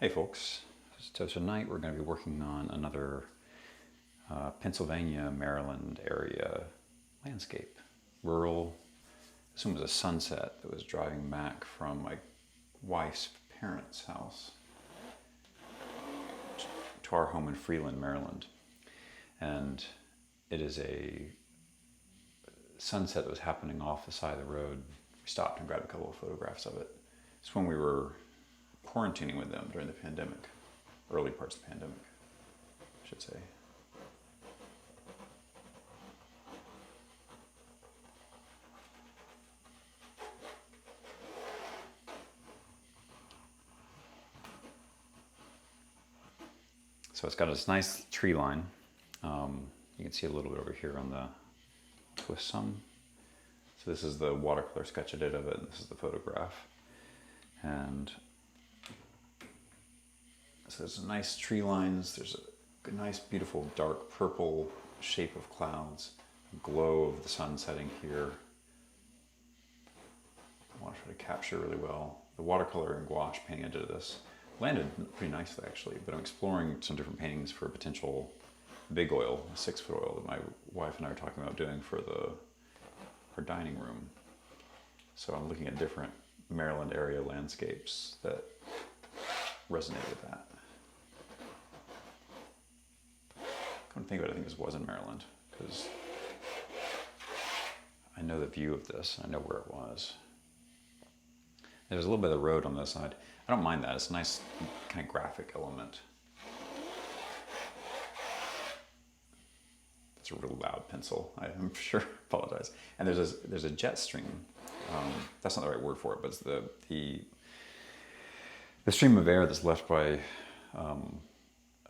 Hey folks, so tonight we're going to be working on another Pennsylvania, Maryland area landscape. Rural. This one was a sunset that was driving back from my wife's parents' house to our home in Freeland, Maryland. And it is a sunset that was happening off the side of the road. We stopped and grabbed a couple of photographs of it. It's when we were quarantining with them during the pandemic, early parts of the pandemic, I should say. So it's got this nice tree line. You can see a little bit over here on the twist sum. So this is the watercolor sketch I did of it, and this is the photograph. And so there's nice tree lines, there's a nice beautiful dark purple shape of clouds, glow of the sun setting here. I want to try to capture really well. The watercolor and gouache painting I did of this landed pretty nicely actually, but I'm exploring some different paintings for a potential big oil, a 6-foot oil that my wife and I are talking about doing for our dining room. So I'm looking at different Maryland area landscapes that resonate with that. Come to think of it, I think this was in Maryland because I know the view of this, I know where it was. There's a little bit of the road on this side. I don't mind that, it's a nice kind of graphic element. It's a real loud pencil, I'm sure, apologize. And there's a jet stream. That's not the right word for it, but it's the stream of air that's left by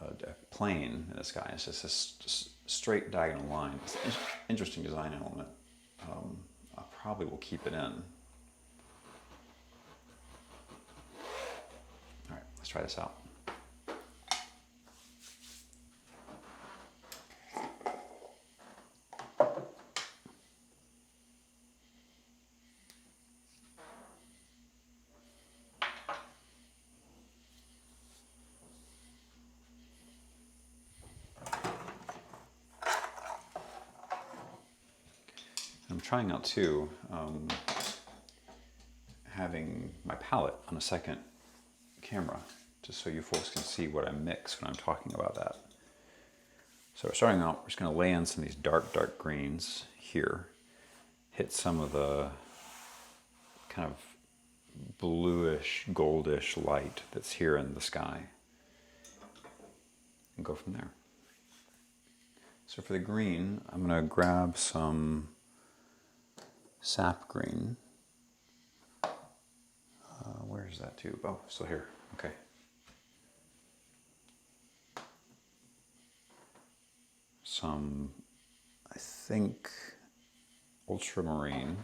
a plane in the sky. It's just a straight diagonal line. It's an interesting design element. I probably will keep it in. All right, let's try this out. I'm trying out too, having my palette on a second camera, just so you folks can see what I mix when I'm talking about that. So starting out, we're just going to lay in some of these dark greens here, hit some of the kind of bluish, goldish light that's here in the sky, and go from there. So for the green, I'm going to grab some sap green. Where's that tube? Oh, still here. Okay. Some, I think, ultramarine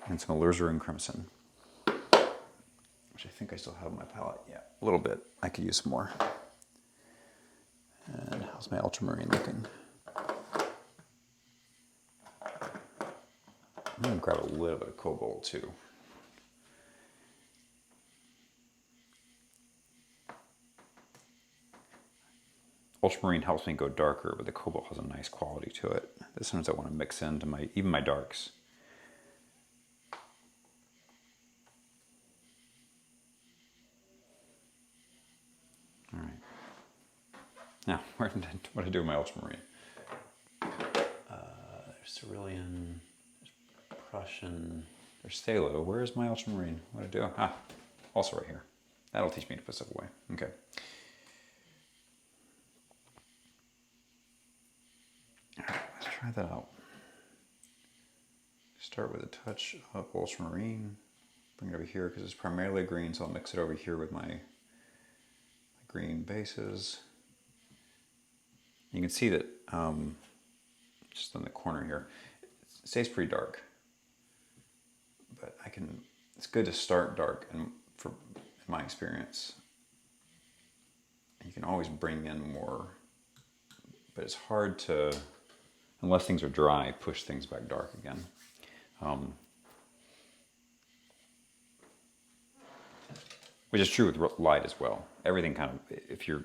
and some alizarin crimson, which I think I still have in my palette. Yeah, a little bit. I could use some more. And how's my ultramarine looking? I'm going to grab a little bit of cobalt too. Ultramarine helps me go darker, but the cobalt has a nice quality to it. Sometimes I want to mix into even my darks. All right. Now, what do I do with my ultramarine? There's cerulean, there's Prussian, there's phthalo. Where's my ultramarine? What do I do? Ah, also right here. That'll teach me to put stuff away. Okay. All right, let's try that out. Start with a touch of ultramarine. Bring it over here because it's primarily green, so I'll mix it over here with my green bases. You can see that just on the corner here, it stays pretty dark. But it's good to start dark, and in my experience, you can always bring in more, but it's hard to, unless things are dry, push things back dark again. which is true with light as well. Everything kind of, if you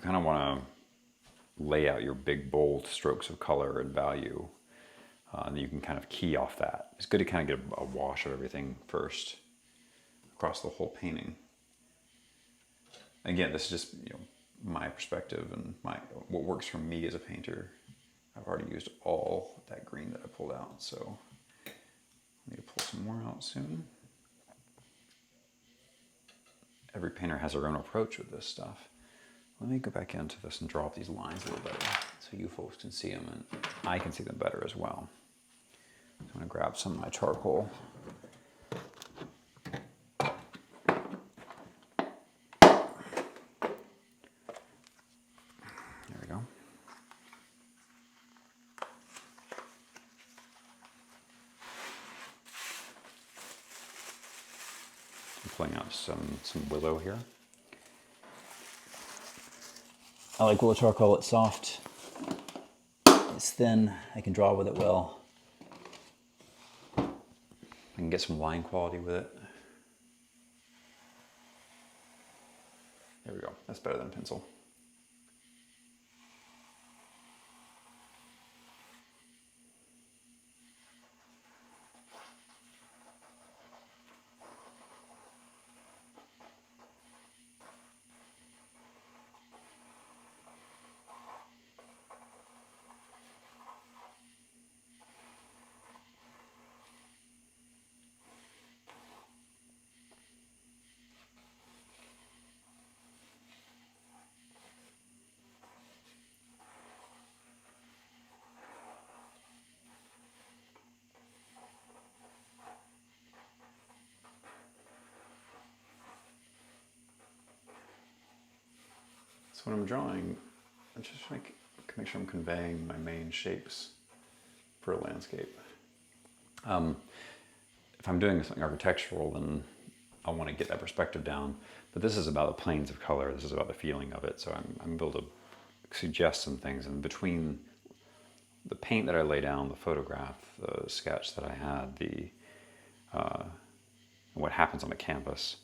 kind of want to lay out your big bold strokes of color and value, and you can kind of key off that. It's good to kind of get a wash of everything first across the whole painting. Again, this is just my perspective and what works for me as a painter. I've already used all that green that I pulled out, so I need to pull some more out soon. Every painter has their own approach with this stuff. Let me go back into this and draw up these lines a little better so you folks can see them and I can see them better as well. So I'm going to grab some of my charcoal. There we go. I'm pulling out some willow here. I like willow charcoal. It's soft. It's thin. I can draw with it well. I can get some line quality with it. There we go. That's better than pencil. So when I'm drawing, I just make sure I'm conveying my main shapes for a landscape. If I'm doing something architectural, then I want to get that perspective down. But this is about the planes of color. This is about the feeling of it. So I'm able to suggest some things. And between the paint that I lay down, the photograph, the sketch that I had, what happens on the canvas,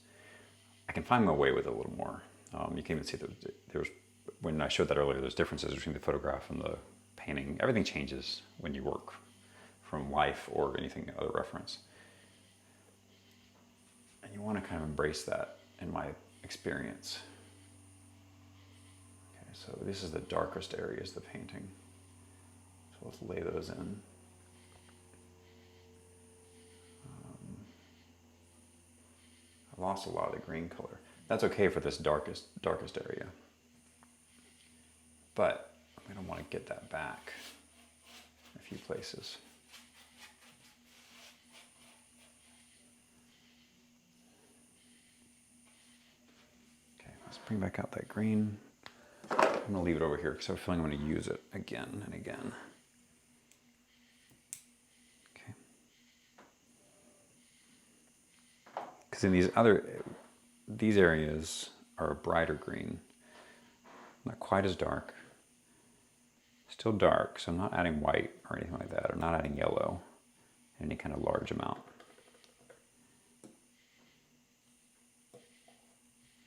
I can find my way with it a little more. You can even see that there's, when I showed that earlier, there's differences between the photograph and the painting. Everything changes when you work from life or anything other reference. And you want to kind of embrace that in my experience. Okay, so this is the darkest areas of the painting. So let's lay those in. I lost a lot of the green color. That's okay for this darkest area. But I'm going to want to get that back in a few places. Okay, let's bring back out that green. I'm going to leave it over here because I have a feeling I'm going to use it again and again. Okay. Because in these areas are a brighter green, not quite as dark, still dark, so I'm not adding white or anything like that. I'm not adding yellow in any kind of large amount.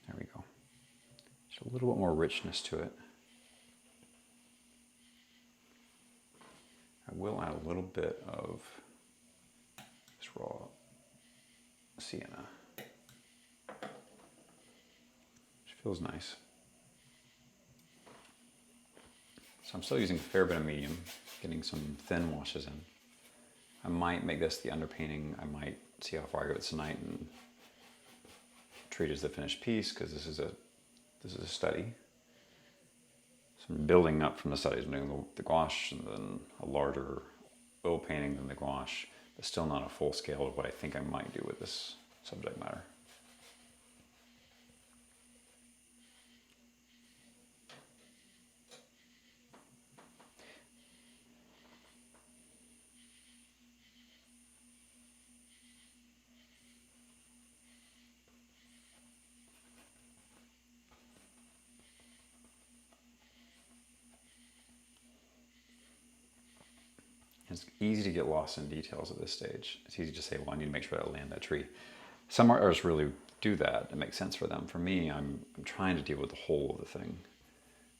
There we go. Just a little bit more richness to it. I will add a little bit of this raw sienna. Feels nice. So I'm still using a fair bit of medium, getting some thin washes in. I might make this the underpainting. I might see how far I go with tonight and treat it as the finished piece, because this is a study. So I'm building up from the studies. I'm doing the gouache and then a larger oil painting than the gouache, but still not a full scale of what I think I might do with this subject matter. It's easy to get lost in details at this stage. It's easy to say, well, I need to make sure I land that tree. Some artists really do that. It makes sense for them. For me, I'm trying to deal with the whole of the thing.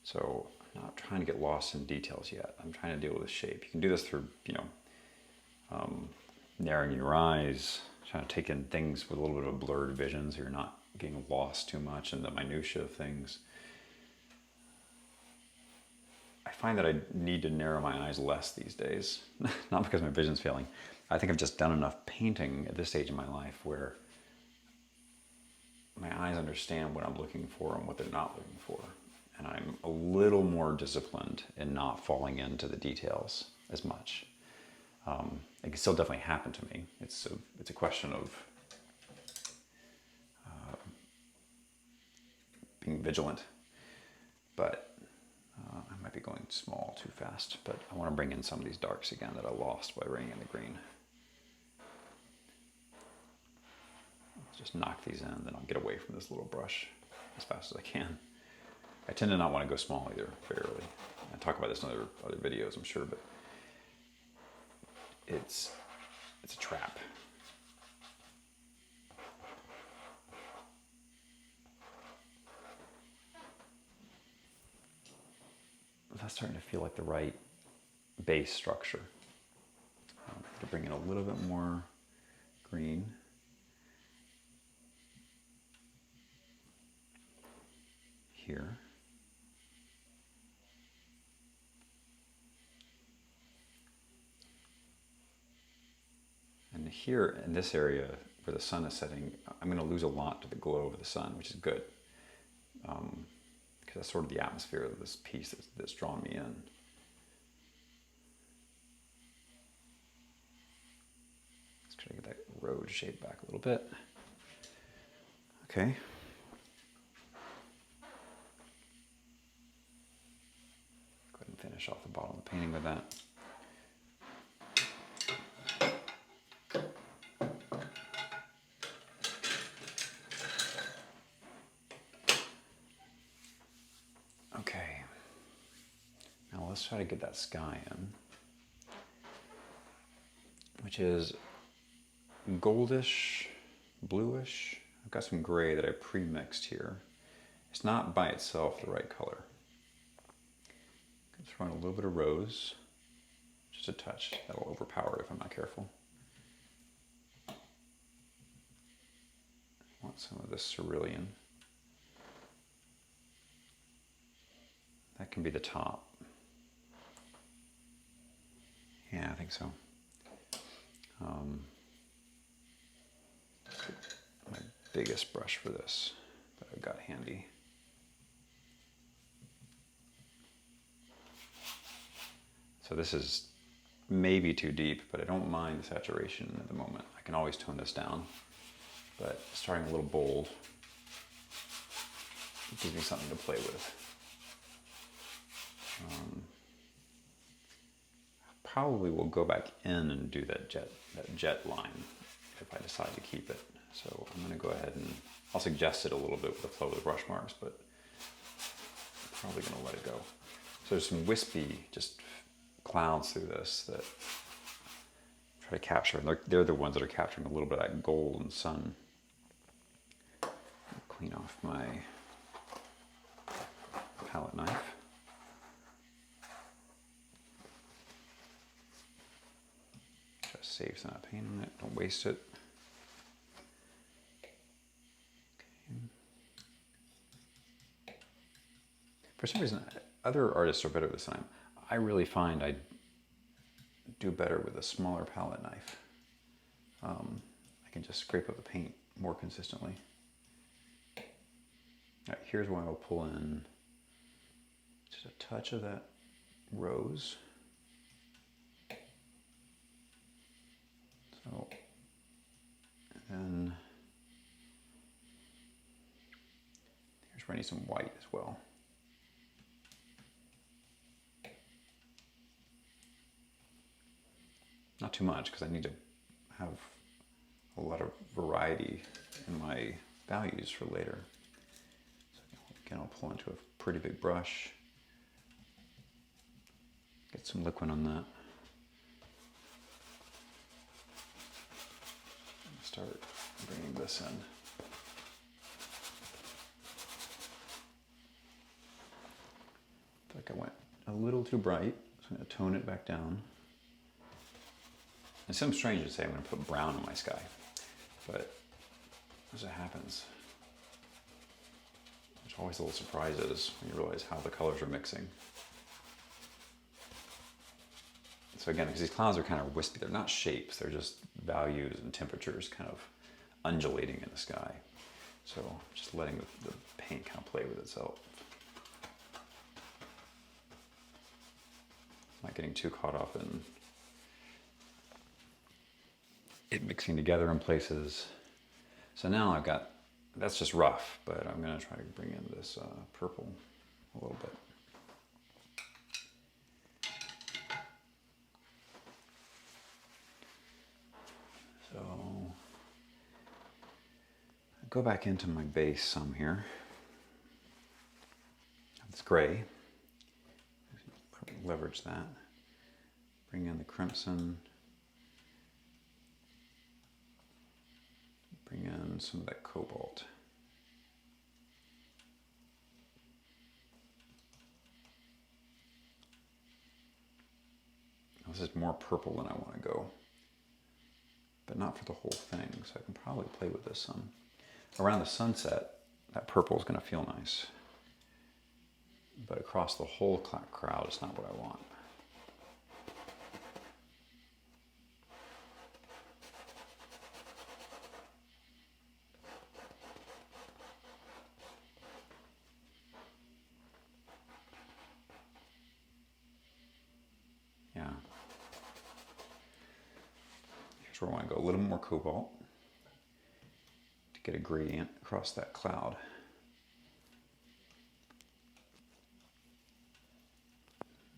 So I'm not trying to get lost in details yet. I'm trying to deal with the shape. You can do this through, narrowing your eyes, trying to take in things with a little bit of a blurred vision so you're not getting lost too much in the minutiae of things. I find that I need to narrow my eyes less these days. Not because my vision's failing. I think I've just done enough painting at this stage in my life where my eyes understand what I'm looking for and what they're not looking for. And I'm a little more disciplined in not falling into the details as much. It can still definitely happen to me. It's a question of being vigilant. But I might be going small too fast. But I want to bring in some of these darks again that I lost by bringing in the green. Just knock these in, then I'll get away from this little brush as fast as I can. I tend to not want to go small either, very early. I talk about this in other videos, I'm sure, but it's a trap. That's starting to feel like the right base structure. I'm going to bring in a little bit more green. Here. And here in this area where the sun is setting, I'm going to lose a lot to the glow of the sun, which is good. Because that's sort of the atmosphere of this piece that's drawn me in. Let's try to get that road shape back a little bit. Okay. Finish off the bottom of the painting with that. Okay. Now let's try to get that sky in, which is goldish, bluish. I've got some gray that I pre-mixed here. It's not by itself the right color. Throw in a little bit of rose, just a touch. That'll overpower it if I'm not careful. I want some of this cerulean. That can be the top. Yeah, I think so. My biggest brush for this that I've got handy. So this is maybe too deep, but I don't mind the saturation at the moment. I can always tone this down, but starting a little bold gives me something to play with. Probably will go back in and do that jet line if I decide to keep it. So I'm going to go ahead and I'll suggest it a little bit with the flow of the brush marks, but I'm probably going to let it go. So there's some wispy, just clouds through this that try to capture, and they're the ones that are capturing a little bit of that gold and sun. Clean off my palette knife. Just save some of that paint on it, don't waste it. Okay. For some reason, other artists are better at this than I am. I really find I do better with a smaller palette knife. I can just scrape up the paint more consistently. All right, here's where I'll pull in just a touch of that rose. So, and then here's where I need some white as well. Not too much, because I need to have a lot of variety in my values for later. So again, I'll pull into a pretty big brush. Get some liquid on that. Start bringing this in. little too bright, so I'm going to tone it back down. It seems strange to say I'm going to put brown in my sky, but as it happens, there's always little surprises when you realize how the colors are mixing. So again, because these clouds are kind of wispy, they're not shapes, they're just values and temperatures kind of undulating in the sky. So just letting the paint kind of play with itself. Not getting too caught up in it mixing together in places. So now I've got, that's just rough, but I'm going to try to bring in this purple a little bit. So I'll go back into my base some here. It's gray. Leverage that. Bring in the crimson. Bring in some of that cobalt. This is more purple than I want to go, but not for the whole thing, so I can probably play with this some. Around the sunset, that purple is going to feel nice, but across the whole crowd, it's not what I want. Yeah. Here's where I want to go. A little more cobalt to get a gradient across that cloud.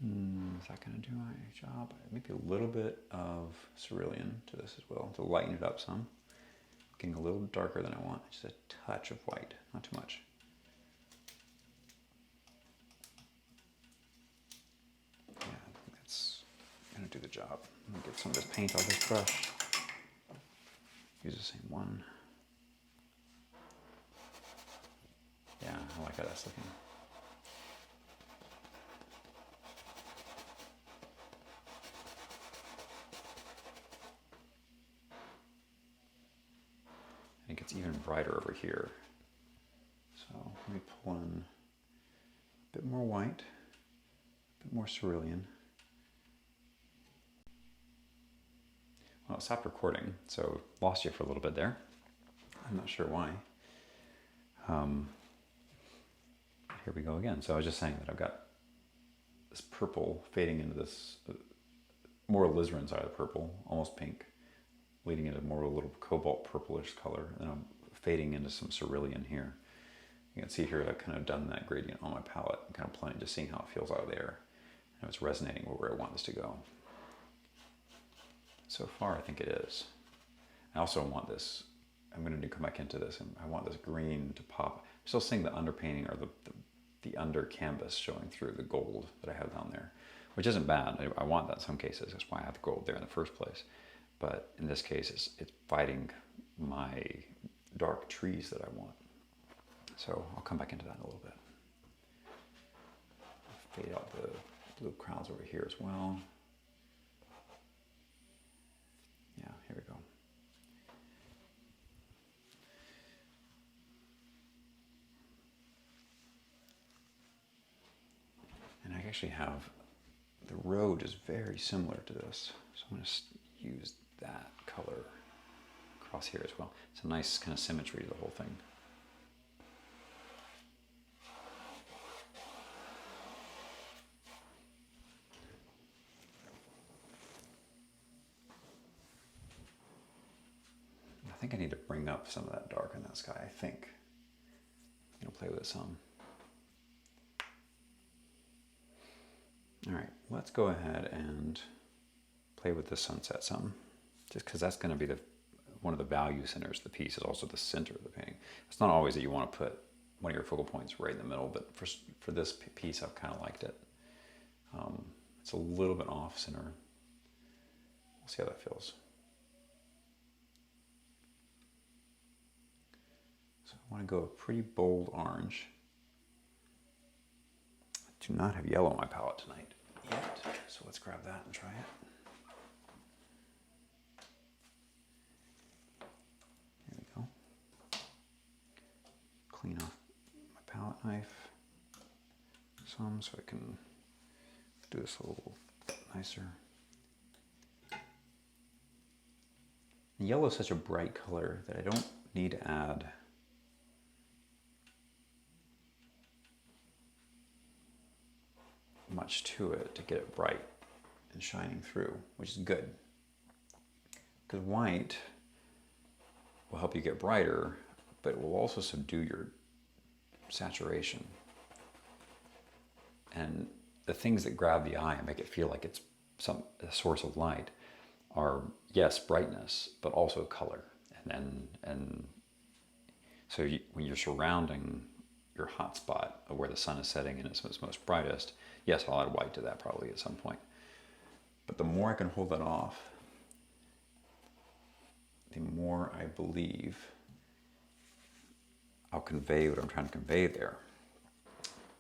Is that going to do my job? Maybe a little bit of cerulean to this as well to lighten it up some. Getting a little darker than I want. Just a touch of white, not too much. Yeah, I think that's going to do the job. I'm going to get some of this paint off this brush. Use the same one. Yeah, I like how that's looking. It gets even brighter over here. So let me pull in a bit more white, a bit more cerulean. Well, it stopped recording, so lost you for a little bit there. I'm not sure why. Here we go again. So I was just saying that I've got this purple fading into this more alizarin side of the purple, almost pink, leading into more a little cobalt purplish color, and I'm fading into some cerulean here. You can see here I've kind of done that gradient on my palette, I'm kind of playing, just seeing how it feels out of there. And it's resonating where I want this to go. So far, I think it is. I also want this, I'm going to come back into this, and I want this green to pop. I'm still seeing the underpainting or the under canvas showing through the gold that I have down there, which isn't bad. I want that in some cases. That's why I have the gold there in the first place. But in this case, it's fighting my dark trees that I want. So I'll come back into that in a little bit. Fade out the blue clouds over here as well. Yeah, here we go. And I actually have, the road is very similar to this. So I'm going to use that color across here as well. It's a nice kind of symmetry to the whole thing. I think I need to bring up some of that dark in that sky, I think. I'm going to play with it some. All right, let's go ahead and play with the sunset some, just because that's going to be one of the value centers of the piece, is also the center of the painting. It's not always that you want to put one of your focal points right in the middle, but for this piece, I've kind of liked it. It's a little bit off center. We'll see how that feels. So I want to go a pretty bold orange. I do not have yellow on my palette tonight. yet, so let's grab that and try it. There we go. Clean off my palette knife some so I can do this a little nicer. Yellow is such a bright color that I don't need to add much to it to get it bright and shining through, which is good. Because white will help you get brighter, but it will also subdue your saturation. And the things that grab the eye and make it feel like it's a source of light are, yes, brightness, but also color. And so when you're surrounding your hot spot of where the sun is setting and it's most brightest, yes, I'll add white to that probably at some point. But the more I can hold that off, the more I believe I'll convey what I'm trying to convey there.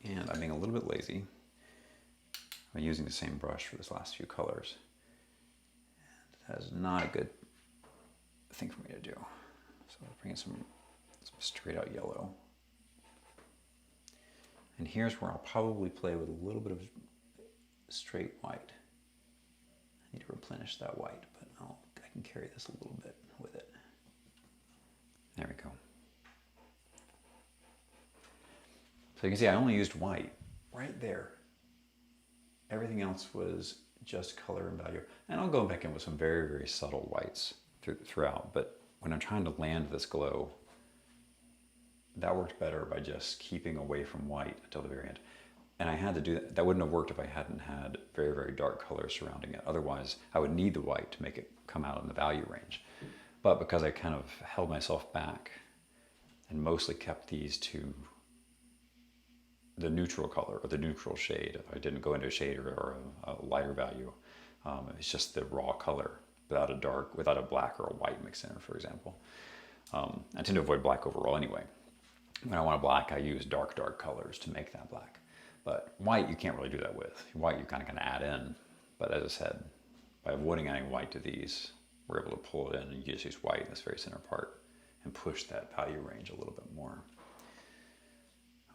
And I'm being a little bit lazy. I'm using the same brush for these last few colors. And that is not a good thing for me to do. So I'll bring in some straight out yellow. And here's where I'll probably play with a little bit of straight white. I need to replenish that white, but I can carry this a little bit with it. There we go. So you can see I only used white right there. Everything else was just color and value. And I'll go back in with some very, very subtle whites throughout. But when I'm trying to land this glow, that worked better by just keeping away from white until the very end. And I had to do that. That wouldn't have worked if I hadn't had very, very dark colors surrounding it. Otherwise, I would need the white to make it come out in the value range. But because I kind of held myself back and mostly kept these to the neutral color or the neutral shade, I didn't go into a shade or a lighter value. It's just the raw color without a black or a white mixed in, for example. I tend to avoid black overall anyway. When I want a black, I use dark colors to make that black. But white, you can't really do that with. White, you kind of add in. But as I said, by avoiding adding white to these, we're able to pull it in and you just use white in this very center part and push that value range a little bit more.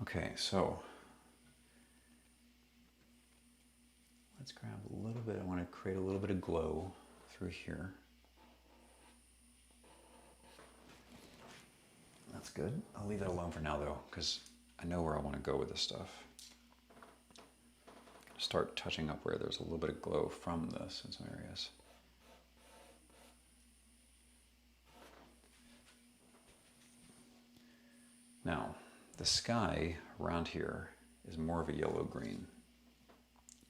Okay, so let's grab a little bit. I want to create a little bit of glow through here. That's good. I'll leave that alone for now though, because I know where I want to go with this stuff. Start touching up where there's a little bit of glow from this in some areas. Now, the sky around here is more of a yellow-green.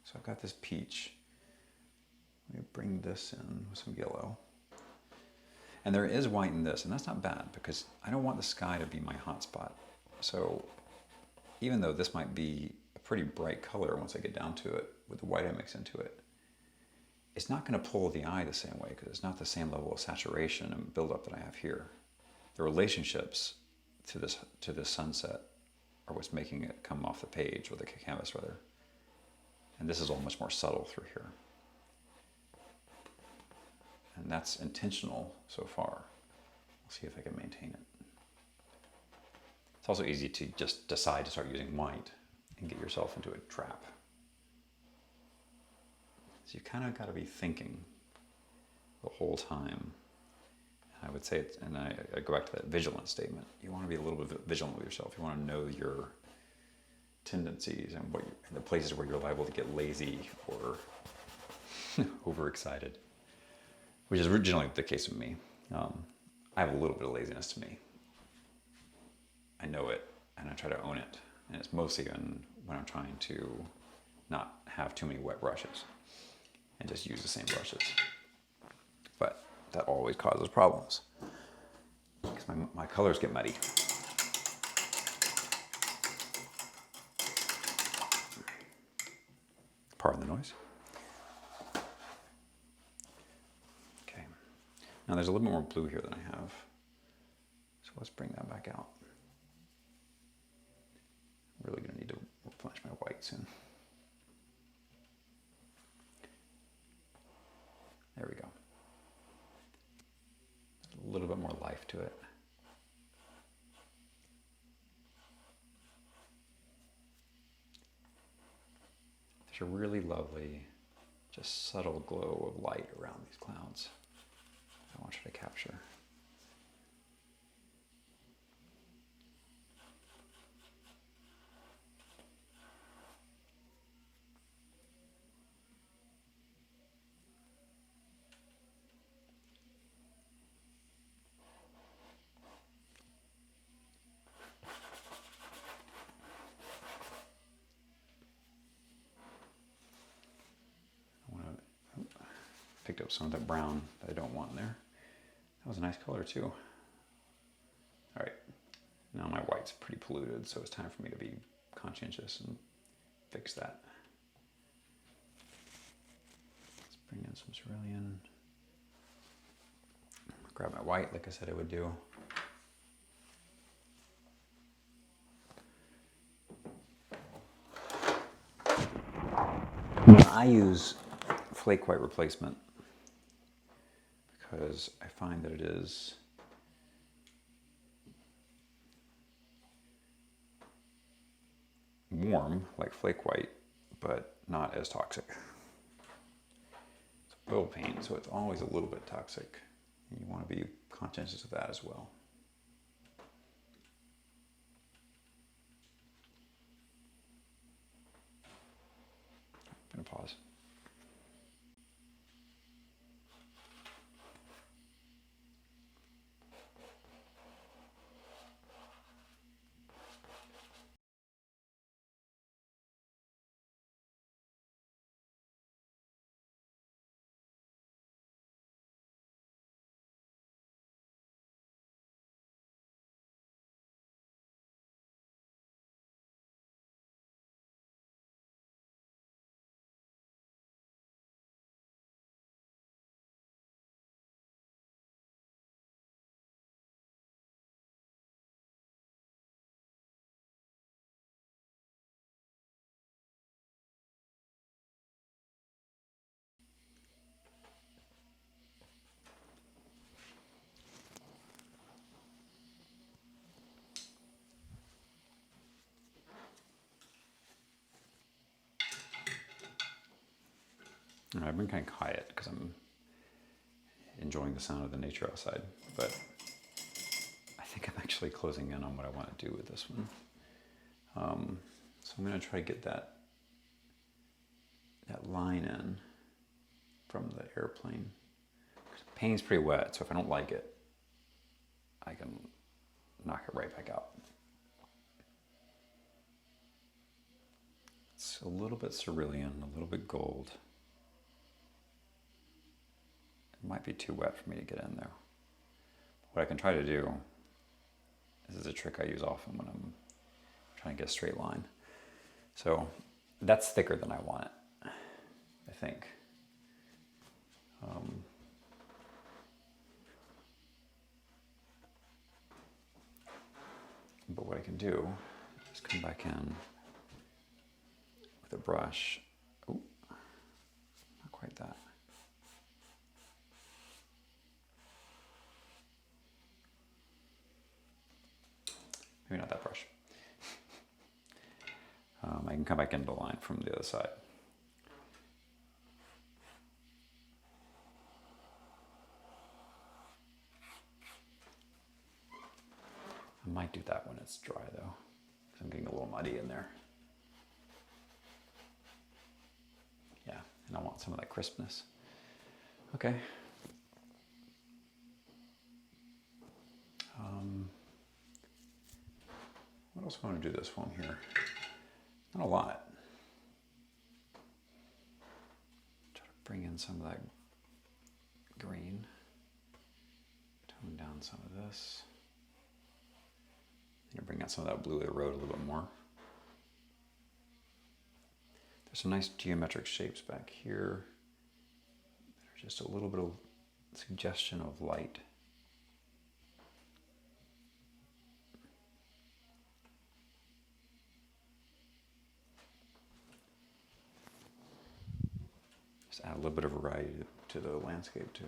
So I've got this peach. Let me bring this in with some yellow. And there is white in this, and that's not bad because I don't want the sky to be my hot spot. So even though this might be a pretty bright color once I get down to it with the white I mix into it, it's not going to pull the eye the same way because it's not the same level of saturation and buildup that I have here. The relationships to this sunset are what's making it come off the page, or the canvas rather. And this is all much more subtle through here. And that's intentional so far. We'll see if I can maintain it. It's also easy to just decide to start using white and get yourself into a trap. So you kind of got to be thinking the whole time. I would say, and I go back to that vigilance statement. You want to be a little bit vigilant with yourself. You want to know your tendencies and and the places where you're liable to get lazy or overexcited, which is originally the case with me. I have a little bit of laziness to me. I know it, and I try to own it. And it's mostly when I'm trying to not have too many wet brushes and just use the same brushes. But that always causes problems because my colors get muddy. Pardon the noise. Okay. Now there's a little bit more blue here than I have. So let's bring that back out. I'm really going to need to replenish my white soon. There we go. A little bit more life to it. There's a really lovely, just subtle glow of light around these clouds I want you to capture. Picked up some of that brown that I don't want in there. That was a nice color too. All right, now my white's pretty polluted, so it's time for me to be conscientious and fix that. Let's bring in some cerulean. Grab my white like I said I would do. I use flake white replacement because I find that it is warm like flake white, but not as toxic. It's oil paint, so it's always a little bit toxic. You want to be conscientious of that as well. I'm going to pause. I've been kind of quiet because I'm enjoying the sound of the nature outside, but I think I'm actually closing in on what I want to do with this one. So I'm going to try to get that line in from the airplane. The paint's pretty wet, so if I don't like it, I can knock it right back out. It's a little bit cerulean, a little bit gold. It might be too wet for me to get in there. What I can try to do, this is a trick I use often when I'm trying to get a straight line. So that's thicker than I want it, I think. But what I can do is come back in with a brush. Oh, not quite that. Maybe not that brush. I can come back into the line from the other side. I might do that when it's dry though, because I'm getting a little muddy in there. Yeah, and I want some of that crispness. Okay. What else do I want to do this one here? Not a lot. Try to bring in some of that green. Tone down some of this. I'm gonna bring out some of that blue of the road a little bit more. There's some nice geometric shapes back here that are just a little bit of suggestion of light. Just add a little bit of variety to the landscape too.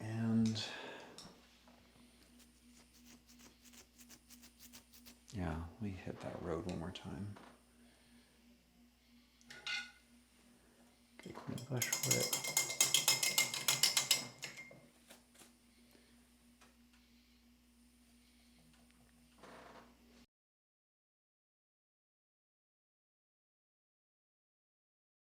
And yeah, let me hit that road one more time. Okay, clean the brush away.